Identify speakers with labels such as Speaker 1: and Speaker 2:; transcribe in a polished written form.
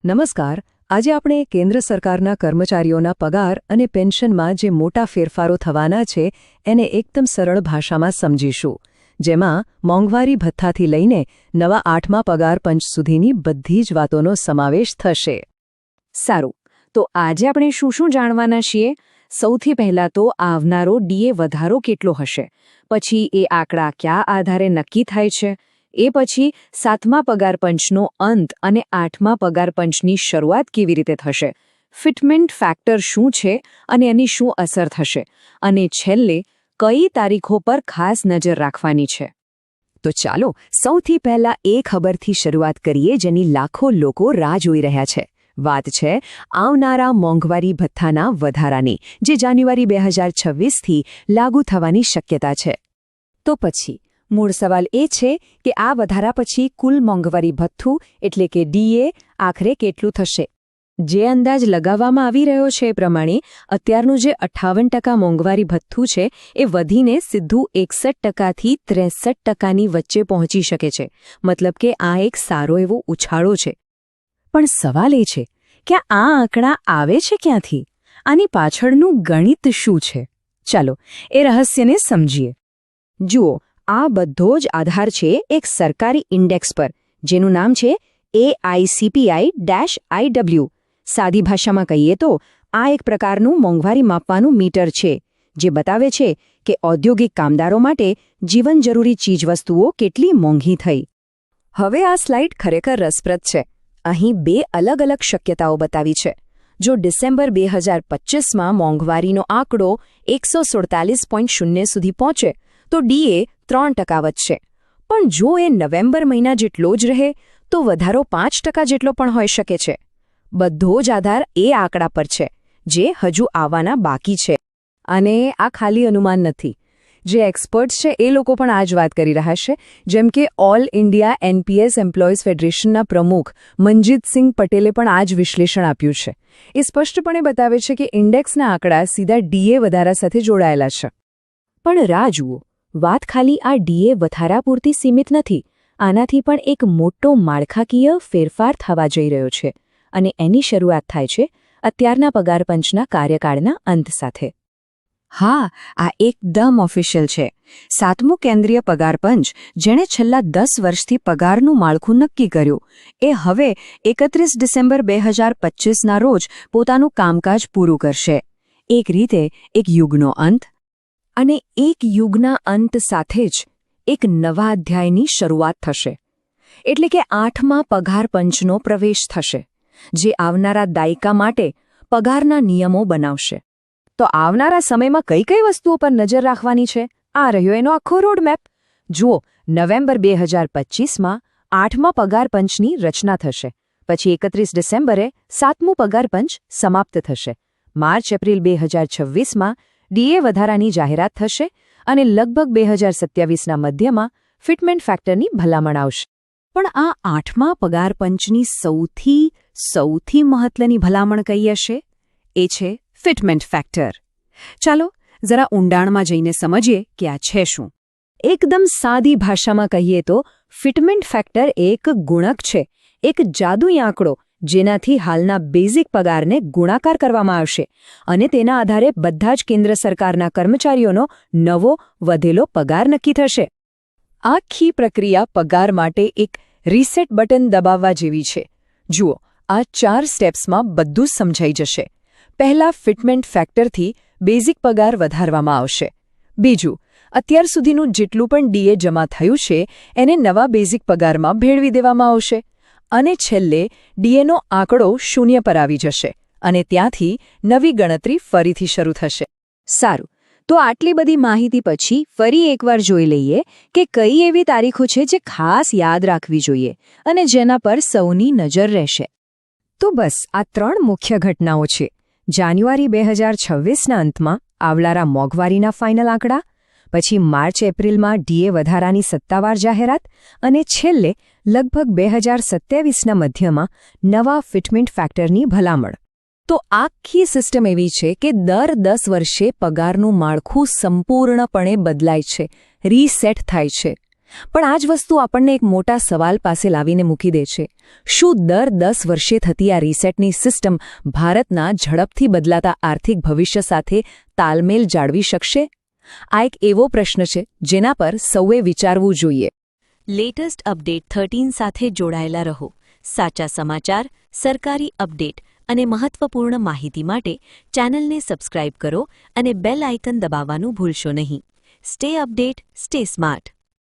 Speaker 1: નમસ્કાર. આજે આપણે કેન્દ્ર સરકારના કર્મચારીઓના પગાર અને પેન્શનમાં જે મોટા ફેરફારો થવાના છે એને એકદમ સરળ ભાષામાં સમજીશું, જેમાં મોંઘવારી ભથ્થાથી લઈને નવા 8મા પગાર પંચ સુધીની બધી જ વાતોનો સમાવેશ થશે.
Speaker 2: સારું, તો આજે આપણે શું શું જાણવાના છીએ? સૌથી પહેલાં તો આવનારો ડીએ વધારો કેટલો હશે, પછી એ આંકડા કયા આધારે નક્કી થાય છે, એ પછી 7મા પગાર પંચનો અંત અને 8મા પગાર પંચની શરૂઆત કેવી રીતે થશે, ફિટમેન્ટ ફેક્ટર શું છે અને એની શું અસર થશે, અને છેલ્લે કઈ તારીખો પર ખાસ નજર રાખવાની છે.
Speaker 3: તો ચાલો સૌથી પહેલા એ ખબરથી શરૂઆત કરીએ જેની લાખો લોકો રાહ જોઈ રહ્યા છે. વાત છે આવનારા મોંઘવારી ભથ્થાના વધારાની, જે જાન્યુઆરી 2026થી લાગુ થવાની શક્યતા છે. તો પછી મૂળ સવાલ એ છે કે આ વધારા પછી કુલ મોંઘવારી ભથ્થું એટલે કે ડીએ આખરે કેટલું થશે? જે અંદાજ લગાવવામાં આવી રહ્યો છે એ પ્રમાણે અત્યારનું જે 58% મોંઘવારી ભથ્થું છે એ વધીને સીધું 61%થી 63%ની વચ્ચે પહોંચી શકે છે. મતલબ કે આ એક સારો એવો ઉછાળો છે. પણ સવાલ એ છે કે આ આંકડા આવે છે ક્યાંથી? આની પાછળનું ગણિત શું છે? ચાલો એ રહસ્યને સમજીએ. જુઓ, આ બધો જ આધાર છે એક સરકારી ઇન્ડેક્સ પર, જેનું નામ છે AICPI-IW. સાદી ભાષામાં કહીએ તો આ એક પ્રકારનું મોંઘવારી માપવાનું મીટર છે, જે બતાવે છે કે ઔદ્યોગિક કામદારો માટે જીવન જરૂરી ચીજવસ્તુઓ કેટલી મોંઘી થઈ. હવે આ સ્લાઇડ ખરેખર રસપ્રદ છે. અહીં 2 અલગ અલગ શક્યતાઓ બતાવી છે. જો ડિસેમ્બર 2025માં મોંઘવારીનો આંકડો 147.0 સુધી પહોંચે તો ડીએ 3% વધશે. પણ જો એ નવેમ્બર મહિના જેટલો જ રહે તો વધારો 5% જેટલો પણ હોઈ શકે છે. બધો જ આધાર એ આંકડા પર છે, જે હજુ આવવાના બાકી છે.
Speaker 1: અને આ ખાલી અનુમાન નથી. જે એક્સપર્ટ્સ છે એ લોકો પણ આ જ વાત કરી રહ્યા છે, જેમ કે ઓલ ઇન્ડિયા એનપીએસ એમ્પ્લોઈઝ ફેડરેશનના પ્રમુખ મનજીતસિંહ પટેલે પણ આ જ વિશ્લેષણ આપ્યું છે. એ સ્પષ્ટપણે બતાવે છે કે ઇન્ડેક્સના આંકડા સીધા ડીએ વધારા સાથે જોડાયેલા છે.
Speaker 3: પણ રાહ જુઓ, વાત ખાલી આ ડીએ વધારા પૂરતી સીમિત નથી. આનાથી પણ એક મોટો માળખાકીય ફેરફાર થવા જઈ રહ્યો છે, અને એની શરૂઆત થાય છે અત્યારના પગાર પંચના કાર્યકાળના અંત સાથે. હા, આ એકદમ ઓફિશિયલ છે. 7મું કેન્દ્રીય પગાર પંચ, જેણે છેલ્લા 10 વર્ષથી પગારનું માળખું નક્કી કર્યું, એ હવે 31 ડિસેમ્બર 2025ના રોજ પોતાનું કામકાજ પૂરું કરશે. એક રીતે એક યુગનો અંત. અને એક યુગના અંત સાથે જ એક નવા અધ્યાયની શરૂઆત થશે. એટલે કે 8મા પગાર પંચનો પ્રવેશ થશે, જે આવનારા દાયકા માટે પગારના નિયમો બનાવશે.
Speaker 1: તો આવનારા સમયમાં કઈ કઈ વસ્તુઓ પર નજર રાખવાની છે? આ રહ્યો એનો આખો રોડમેપ. જુઓ, નવેમ્બર 2025માં 8મા પગાર પંચની રચના થશે. પછી 31 ડિસેમ્બરે 7મું પગાર પંચ સમાપ્ત થશે. માર્ચ-એપ્રિલ 2026માં ડીએ વધારાની જાહેરાત થશે અને લગભગ 2027ના મધ્યમાં ફિટમેન્ટ ફેક્ટરની ભલામણ આવશે.
Speaker 3: પણ આ 8મા પગાર પંચની સૌથી મહત્વની ભલામણ કઈ હશે? એ છે ફિટમેન્ટ ફેક્ટર. ચાલો જરા ઊંડાણમાં જઈને સમજીએ કે આ છે શું.
Speaker 1: એકદમ સાદી ભાષામાં કહીએ તો ફિટમેન્ટ ફેક્ટર એક ગુણક છે, એક જાદુઈ આંકડો, જેનાથી હાલના બેઝિક પગારને ગુણાકાર કરવામાં આવશે અને તેના આધારે બધા જ કેન્દ્ર સરકારના કર્મચારીઓનો નવો વધેલો પગાર નક્કી થશે. આખી પ્રક્રિયા પગાર માટે એક રીસેટ બટન દબાવવા જેવી છે. જુઓ, આ 4 સ્ટેપ્સમાં બધું જ સમજાઈ જશે. પહેલા, ફિટમેન્ટ ફેક્ટરથી બેઝિક પગાર વધારવામાં આવશે. બીજું, અત્યાર સુધીનું જેટલું પણ ડીએ જમા થયું છે એને નવા બેઝિક પગારમાં ભેળવી દેવામાં આવશે. અને છેલ્લે ડીએનો આંકડો 0 પર આવી જશે અને ત્યાંથી નવી ગણતરી ફરીથી શરૂ થશે.
Speaker 3: સારું, તો આટલી બધી માહિતી પછી ફરી એકવાર જોઈ લઈએ કે કઈ એવી તારીખો છે જે ખાસ યાદ રાખવી જોઈએ અને જેના પર સૌની નજર રહેશે. તો બસ આ 3 મુખ્ય ઘટનાઓ છે. જાન્યુઆરી 2026ના અંતમાં આવનારા મોંઘવારીના ફાઇનલ આંકડા, પછી માર્ચ-એપ્રિલમાં ડીએ વધારાની સત્તાવાર જાહેરાત અને છેલ્લે લગભગ 2027ના મધ્યમાં નવા ફિટમેન્ટ ફેક્ટરની ભલામણ. તો આખી સિસ્ટમ એવી છે કે દર 10 વર્ષે પગારનું માળખું સંપૂર્ણપણે બદલાય છે, રીસેટ થાય છે.
Speaker 1: પણ આ જ વસ્તુ આપણને એક મોટા સવાલ પાસે લાવીને મૂકી દે છે. શું દર 10 વર્ષે થતી આ રીસેટની સિસ્ટમ ભારતના ઝડપથી બદલાતા આર્થિક ભવિષ્ય સાથે તાલમેલ જાળવી શકશે? આ એક એવો પ્રશ્ન છે જેના પર સૌએ વિચારવું જોઈએ.
Speaker 4: લેટેસ્ટ અપડેટ 13 સાથે જોડાયેલા રહો. સાચા સમાચાર, સરકારી અપડેટ અને મહત્વપૂર્ણ માહિતી માટે ચેનલને સબસ્ક્રાઇબ કરો અને બેલ આઇકન દબાવવાનું ભૂલશો નહીં. Stay update, stay smart.